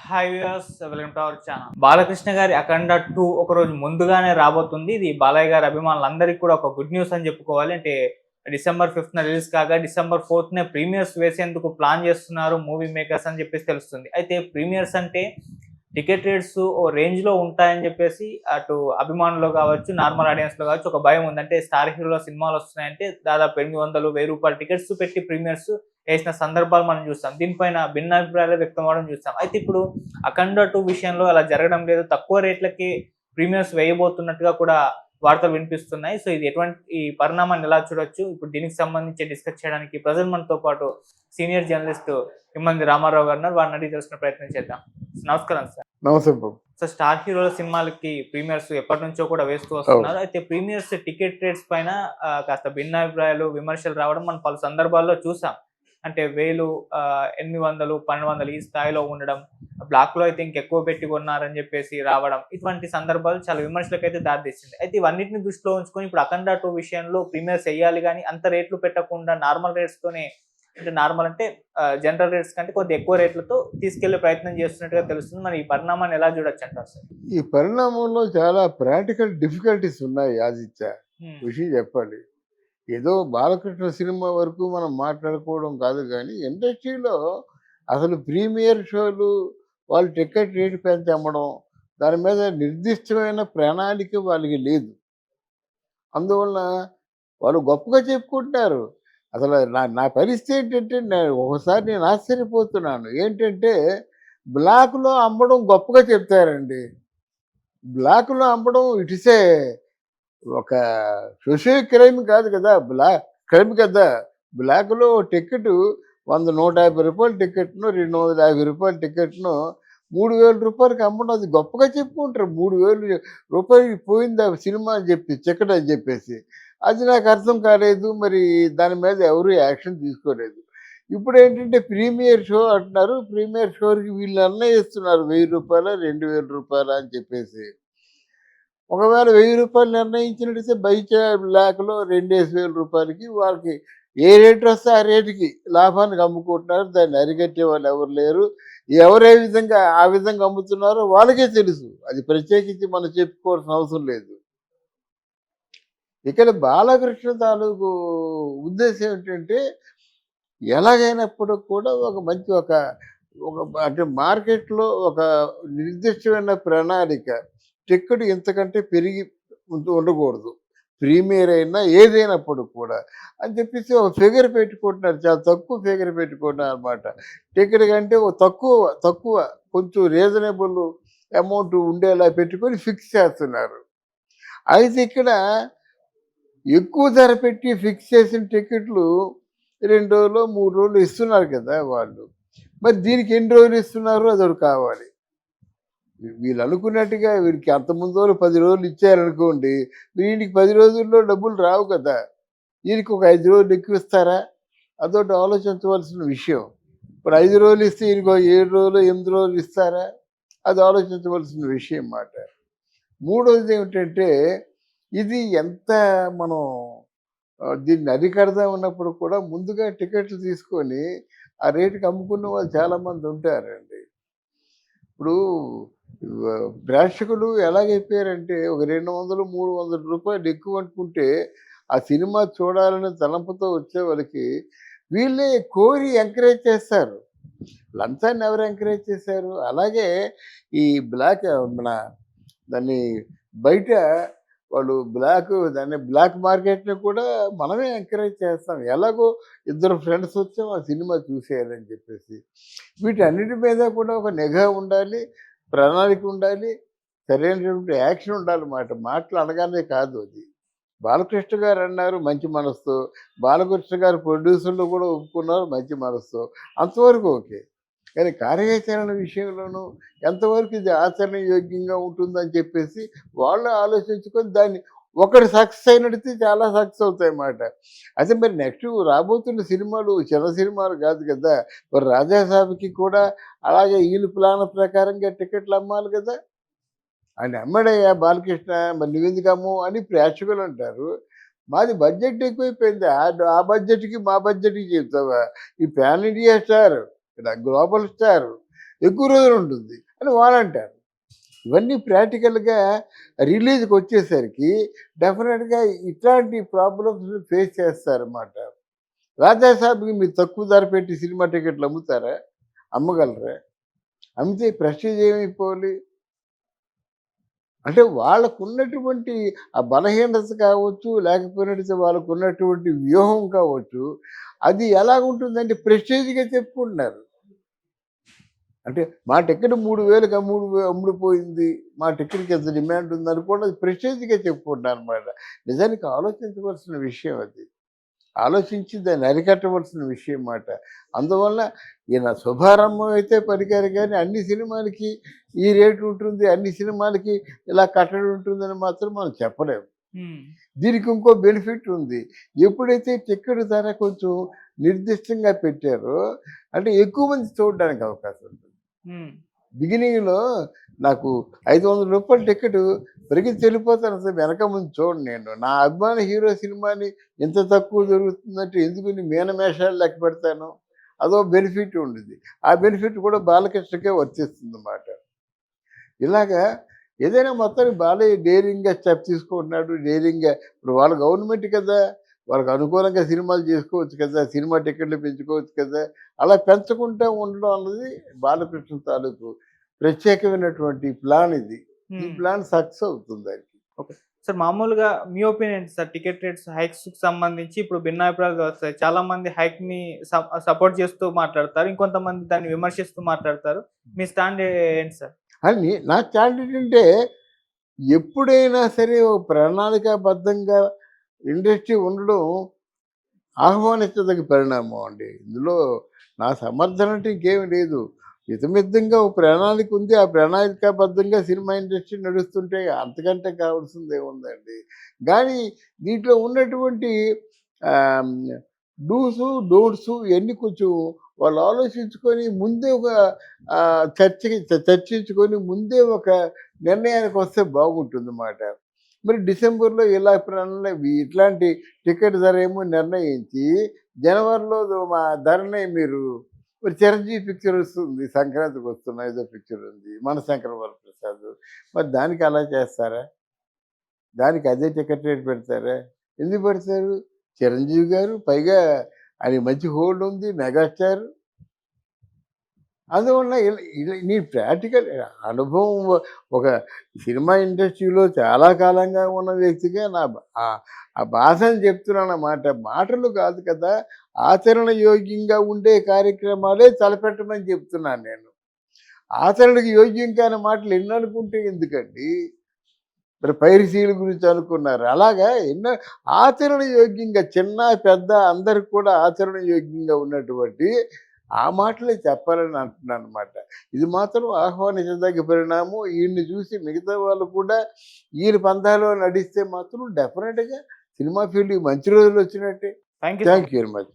Hi viewers, welcome to our channel. Balakrishna గారి అఖండ 2 ఒక రోజు ముందుగానే రాబోతుంది. ఇది బాలయ్య గారి అభిమానులందరికీ కూడా ఒక గుడ్ న్యూస్ అని చెప్పుకోవాలి. అంటే డిసెంబర్ 5న రిలీజ్ కాగా డిసెంబర్ 4నే ప్రీమియర్స్ వేసేందుకు ప్లాన్ చేస్తున్నారు మూవీ మేకర్స్ అని చెప్పేసి తెలుస్తుంది. అయితే ప్రీమియర్స్ అంటే టికెట్ రేట్స్ ఓ రేంజ్‌లో ఉంటాయని చెప్పేసి అటు అభిమానులు కావచ్చు, నార్మల్ ఆడియన్స్‌లో కావచ్చు ఒక భయం ఉంది. అంటే స్టార్ హీరోల సినిమాలొస్తున్నాయంటే దాదాపు 800, 1000 రూపాయల టికెట్స్ పెట్టి ప్రీమియర్స్ ఏసిన సందర్భాలు మనం చూస్తాం. దీనిపైన భిన్నాభిప్రాయాలు వ్యక్తం అవ్వడం చూస్తాం. అయితే ఇప్పుడు 'అఖండ 2' విషయంలో అలా జరగడం లేదు. తక్కువ రేట్లకి ప్రీమియర్స్ వేయబోతున్నట్టుగా కూడా వార్తలు వినిపిస్తున్నాయి. సో ఇది ఎటువంటి ఈ పరిణామాన్ని ఎలా చూడొచ్చు? ఇప్పుడు దీనికి సంబంధించి డిస్కస్ చేయడానికి ప్రెజెంట్ మనతో పాటు సీనియర్ జర్నలిస్ట్ ఇమ్మంది రామారావు గారు ఉన్నారు. వారిని అడిగి తెలుసుకునే ప్రయత్నం చేద్దాం. నమస్కారం సార్. నమస్తే బాబు. సో స్టార్ హీరోల సినిమాలకి ప్రీమియర్స్ ఎప్పటినుంచో కూడా వేస్తూ వస్తున్నారు. అయితే ప్రీమియర్స్ టికెట్ రేట్స్ పైన కాస్త భిన్నాభిప్రాయాలు, విమర్శలు రావడం మనం పలు సందర్భాల్లో చూసాం. అంటే 1000, 800, 1200 ఈ స్థాయిలో ఉండడం, బ్లాక్‌లో అయితే ఇంకెక్కువ పెట్టి కొన్నారని చెప్పేసి రావడం, ఇటువంటి సందర్భాలు చాలా విమర్శలకైతే దారితీసింది. అయితే ఇవన్నిటిని దృష్టిలో ఉంచుకొని ఇప్పుడు 'అఖండ 2' విషయంలో ప్రీమియర్స్ ఎయ్యాలి గానీ అంత రేట్లు పెట్టకుండా నార్మల్ రేట్స్‌తోనే, అంటే నార్మల్ అంటే జనరల్ రేట్స్ కంటే కొద్దిగా ఎక్కువ రేట్లతో తీసుకెళ్లే ప్రయత్నం చేస్తున్నట్టుగా తెలుస్తుంది. మరి ఈ పరిణామాన్ని ఎలా చూడొచ్చంటారు సార్? ఈ పరిణామంలో చాలా ప్రాక్టికల్ డిఫికల్టీస్ ఉన్నాయి ఆదిత్య. హ్మ్. విషయం చెప్పాలి. ఏదో బాలకృష్ణ సినిమా వరకు మనం మాట్లాడుకోవడం కాదు గానీ, ఇండస్ట్రీలో అసలు ప్రీమియర్ షోలు వాళ్ళు టికెట్ రేటు పెంచి అమ్మడం, దాని మీద నిర్దిష్టమైన ప్రణాళిక వాళ్ళకి లేదు. అందువలన వాళ్ళు గొప్పగా చెప్పుకుంటున్నారు. అసలు నా నా పరిస్థితి ఏంటంటే, ఒకసారి నేను ఆశ్చర్యపోతున్నాను. ఏంటంటే, బ్లాక్‌లో అమ్మడం గొప్పగా చెప్తారండి. బ్లాక్‌లో అమ్మడం ఇట్ ఈస్ ఒక సోషల్ క్రైమ్ కాదు కదా! క్రైమ్ కదా! బ్లాక్‌లో టికెటు 100, రూ. 150 టికెట్‌ను, రూ. 250 టికెట్‌ను రూ. 3000కి అమ్మడం అది గొప్పగా చెప్పుకుంటారు. రూ. 3000 పోయిందా సినిమా అని చెప్పి టికెట్ అని చెప్పేసి. అది నాకు అర్థం కాలేదు. మరి దాని మీద ఎవరు యాక్షన్ తీసుకోలేదు. ఇప్పుడేంటంటే ప్రీమియర్ షో అంటున్నారు. ప్రీమియర్ షోకి వీళ్ళు నిర్ణయిస్తున్నారు రూ. 1000, రూ. 2000 అని చెప్పేసి. ఒకవేళ రూ. 1000 నిర్ణయించినట్టయితే బయట బ్లాక్‌లో 2,500 వాళ్ళకి ఏ రేట్ వస్తే ఆ రేటుకి లాభానికి అమ్ముకుంటున్నారు. దాన్ని అరికట్టే వాళ్ళు ఎవరు లేరు. ఎవరు ఏ విధంగా ఆ విధంగా అమ్ముతున్నారో వాళ్ళకే తెలుసు. అది ప్రత్యేకించి మనం చెప్పుకోవాల్సిన అవసరం లేదు. ఇక్కడ బాలకృష్ణ తాలూకు ఉద్దేశ్యం ఏంటంటే, ఎలాగైనప్పటికి కూడా ఒక మంచి ఒక ఒక అంటే మార్కెట్‌లో ఒక నిర్దిష్టమైన ప్రణాళిక. టికెట్ ఇంతకంటే పెరిగి ఉండకూడదు. ప్రీమియర్ అయినా ఏదైనప్పటికి కూడా అని చెప్పేసి ఒక ఫిగర్ పెట్టుకుంటున్నారు. చాలా తక్కువ ఫిగర్ పెట్టుకుంటున్నారనమాట. టికెట్ కంటే ఒక తక్కువ తక్కువ కొంచెం రీజనబుల్ అమౌంట్ ఉండేలా పెట్టుకొని ఫిక్స్ చేస్తున్నారు. అయితే ఇక్కడ ఎక్కువ ధర పెట్టి ఫిక్స్ చేసిన టికెట్లు 2 రోజులో, 3 రోజులు ఇస్తున్నారు కదా వాళ్ళు. మరి దీనికి ఎన్ని రోజులు ఇస్తున్నారు అదొకటి కావాలి. వీళ్ళు అనుకున్నట్టుగా వీరికి అంతకుముందు రోజులు 10 రోజులు ఇచ్చారనుకోండి, వీడికి 10 రోజుల్లో డబ్బులు రావు కదా! ఈయనకి ఒక 5 రోజులు ఎక్కువ ఇస్తారా? అదొకటి ఆలోచించవలసిన విషయం. ఇప్పుడు 5 రోజులు ఇస్తే ఈయనకో 7 రోజులు, 8 రోజులు ఇస్తారా? అది ఆలోచించవలసిన విషయం మాట. మూడోది ఏమిటంటే, ఇది ఎంత మనం దీన్ని అరికడదాం ఉన్నప్పుడు కూడా ముందుగా టికెట్లు తీసుకొని ఆ రేటుకి అమ్ముకున్న వాళ్ళు చాలామంది ఉంటారండి. ఇప్పుడు ప్రేక్షకులు ఎలాగైపోయారంటే ఒక 200, రూ. 300 ఎక్కువ అనుకుంటే ఆ సినిమా చూడాలనే తలంపుతో వచ్చే వాళ్ళకి వీళ్ళే కోరి ఎంకరేజ్ చేస్తారు. లంచాన్ని ఎవరు ఎంకరేజ్ చేశారు? అలాగే ఈ బ్లాక్ మన దాన్ని బయట వాళ్ళు దాన్ని బ్లాక్ మార్కెట్‌ని కూడా మనమే ఎంకరేజ్ చేస్తాం. ఎలాగో ఇద్దరు ఫ్రెండ్స్ వచ్చాం ఆ సినిమా చూసేయాలని చెప్పేసి. వీటన్నిటి మీద కూడా ఒక నిఘా ఉండాలి, ప్రణాళిక ఉండాలి, సరైనటువంటి యాక్షన్ ఉండాలన్నమాట. మాటలు అనగానే కాదు అది. బాలకృష్ణ గారు అన్నారు మంచి మనసుతో, బాలకృష్ణ గారు ప్రొడ్యూసర్లు కూడా ఒప్పుకున్నారు మంచి మనసుతో. అంతవరకు ఓకే. కానీ కార్యాచరణ విషయంలోనూ ఎంతవరకు ఇది ఆచరణయోగ్యంగా ఉంటుందని చెప్పేసి వాళ్ళు ఆలోచించుకొని దాన్ని ఒకటి సక్సెస్ అయినట్టయితే చాలా సక్సెస్ అవుతాయన్నమాట. అయితే మరి నెక్స్ట్ రాబోతున్న సినిమాలు చిన్న సినిమాలు కాదు కదా! మరి రాజాసాబ్‌కి కూడా అలాగే ఈయన ప్లాన్ ప్రకారంగా టికెట్లు అమ్మాలి కదా! ఆయన అమ్మాడయ్యా బాలకృష్ణ మరి నువ్వెందుకు అమ్మవు అని ప్రేక్షకులు అంటారు. మాది బడ్జెట్ ఎక్కువైపోయింది. ఆ బడ్జెట్‌కి మా బడ్జెట్‌కి చెప్తావా? ఈ pan India star, global star, ఎక్కువ రోజులు ఉంటుంది అని వాళ్ళు అంటారు. ఇవన్నీ ప్రాక్టికల్గా రిలీజ్కి వచ్చేసరికి డెఫినెట్గా ఇట్లాంటి ప్రాబ్లమ్స్ ఫేస్ చేస్తారన్నమాట. రాజాసాబ్కి మీరు తక్కువ ధర పెట్టి సినిమా టికెట్లు అమ్ముతారా? అమ్మగలరా? అమ్మితే ప్రెస్టీజ్ ఏమైపోవాలి? అంటే వాళ్ళకున్నటువంటి ఆ బలహీనత కావచ్చు, లేకపోయినట్లయితే వాళ్ళకున్నటువంటి వ్యూహం కావచ్చు, అది ఎలాగుంటుందంటే ప్రెస్టీజ్‌గా చెప్పుకుంటున్నారు. అంటే మా టికెట్ 3000కి అమ్ముడుపోయింది. మా టికెట్‌కి ఇంత డిమాండ్ ఉందనుకోవడం అది ప్రెస్టీజ్‌గా చెప్పుకుంటున్నారనమాట. నిజానికి ఆలోచించవలసిన విషయం అది. ఆలోచించి దాన్ని అరికట్టవలసిన విషయం మాట. అందువల్ల ఈయన శుభారంభం అయితే పలికారు కానీ అన్ని సినిమాలకి ఈ రేటు ఉంటుంది, అన్ని సినిమాలకి ఇలా కట్టడి ఉంటుందని మాత్రం మనం చెప్పలేము. హ్మ్. దీనికి ఇంకో బెనిఫిట్ ఉంది. ఎప్పుడైతే టికెట్ ధర కొంచెం నిర్దిష్టంగా పెట్టారో అంటే ఎక్కువ మంది చూడడానికి అవకాశం ఉంటుంది. హ్మ్. బిగినింగ్‌లో నాకు రూ. 500 టికెట్ పరిగెత్తి వెళ్ళిపోతాను అసలు వెనక ముందు చూడను నేను. నా అభిమాన హీరో సినిమాని ఇంత తక్కువ దొరుకుతుందంటే ఎందుకని మీనమేషాలు లెక్క పెడతాను. అదో బెనిఫిట్ ఉండిద్ది. ఆ బెనిఫిట్ కూడా బాలకృష్ణకే వర్తిస్తుందన్నమాట. ఇలాగా ఏదైనా మొత్తానికి బాలయ్య డేరింగ్‌గా స్టెప్ తీసుకుంటున్నాడు. డేరింగ్‌గా ఇప్పుడు వాళ్ళ గవర్నమెంట్ కదా! వాళ్ళకి అనుకూలంగా సినిమాలు చేసుకోవచ్చు కదా! సినిమా టికెట్లు పెంచుకోవచ్చు కదా! అలా పెంచకుండా ఉండడం అన్నది బాలకృష్ణ తాలూకు ప్రత్యేకమైనటువంటి ప్లాన్ ఇది. ఈ హ్మ్. ప్లాన్ సక్సెస్ అవుతుంది దానికి. ఓకే. సార్ మామూలుగా మీ ఒపీనియన్ ఏంటి సార్? టికెట్ రేట్స్ హైక్స్‌కి సంబంధించి ఇప్పుడు భిన్నాభిప్రాయాలు వస్తాయి. చాలామంది హైక్‌ని సపోర్ట్ చేస్తూ మాట్లాడతారు. ఇంకొంతమంది దాన్ని విమర్శిస్తూ మాట్లాడతారు. మీ స్టాండ్ ఏంటి సార్? అని నా స్టాండ్ ఏంటంటే ఎప్పుడైనా సరే ఒక ప్రణాళికాబద్ధంగా ఇండస్ట్రీ ఉండడం ఆహ్వానించదగ్గ పరిణామం అండి. ఇందులో నా సమర్థన అంటే ఇంకేమి లేదు. ఇతమిద్ధంగా ఒక ప్రణాళిక ఉంది. ఆ ప్రణాళికాబద్ధంగా సినిమా ఇండస్ట్రీ నడుస్తుంటే అంతకంటే కావాల్సిందేముందండి. గానీ దీంట్లో ఉన్నటువంటి ఆహ్, డూసు, డోంట్సు ఇయన్నీ కొంచెం వాళ్ళు ఆలోచించుకొని ముందే ఒక చర్చించుకొని ముందే ఒక నిర్ణయానికొస్తే బాగుంటుందన్నమాట. మరి డిసెంబర్‌లో ఇలా ఇట్లాంటి టికెట్ ధర ఏమో నిర్ణయించి, జనవరిలో మా ధరని మీరు మరి 'చిరంజీవి' పిక్చర్ వస్తుంది. సంక్రాంతికి వస్తున్న ఏదో పిక్చర్ ఉంది. 'మనశంకర వరప్రసాద్' మరి దానికి అలా చేస్తారా? దానికి అదే టికెట్ రేట్ పెడతారా? ఎందుకు పెడతారు? 'చిరంజీవి' గారు పైగా ఆయనకి మంచి హోల్డ్ ఉంది. మెగాస్టార్. అందువల్ల ఇలా ఇలా నీ ప్రాక్టికల్ అనుభవం ఒక సినిమా ఇండస్ట్రీలో చాలా కాలంగా ఉన్న వ్యక్తిగా ఆ భాషను చెప్తున్నానన్నమాట. మాటలు కాదు కదా! ఆచరణ యోగ్యంగా ఉండే కార్యక్రమాలే తలపెట్టమని చెప్తున్నాను నేను. ఆచరణకు యోగ్యం కాని మాటలు ఎన్ననుకుంటే ఎందుకండి? మరి పైరసీల గురించి అనుకున్నారు. అలాగా ఎన్నో ఆచరణ యోగ్యంగా చిన్న, పెద్ద అందరికి కూడా ఆచరణ యోగ్యంగా ఉన్నటువంటి ఆ మాటలే చెప్పాలని అంటున్నాననమాట. ఇది మాత్రం ఆహ్వానించదగ్గ పరిణామం. ఈయన్ని చూసి మిగతా వాళ్ళు కూడా ఈయన పంథాలో నడిస్తే మాత్రం డెఫినెట్‌గా సినిమా ఫీల్డ్‌కి మంచి రోజులొచ్చినట్టే. Thank you so thank much. You very much.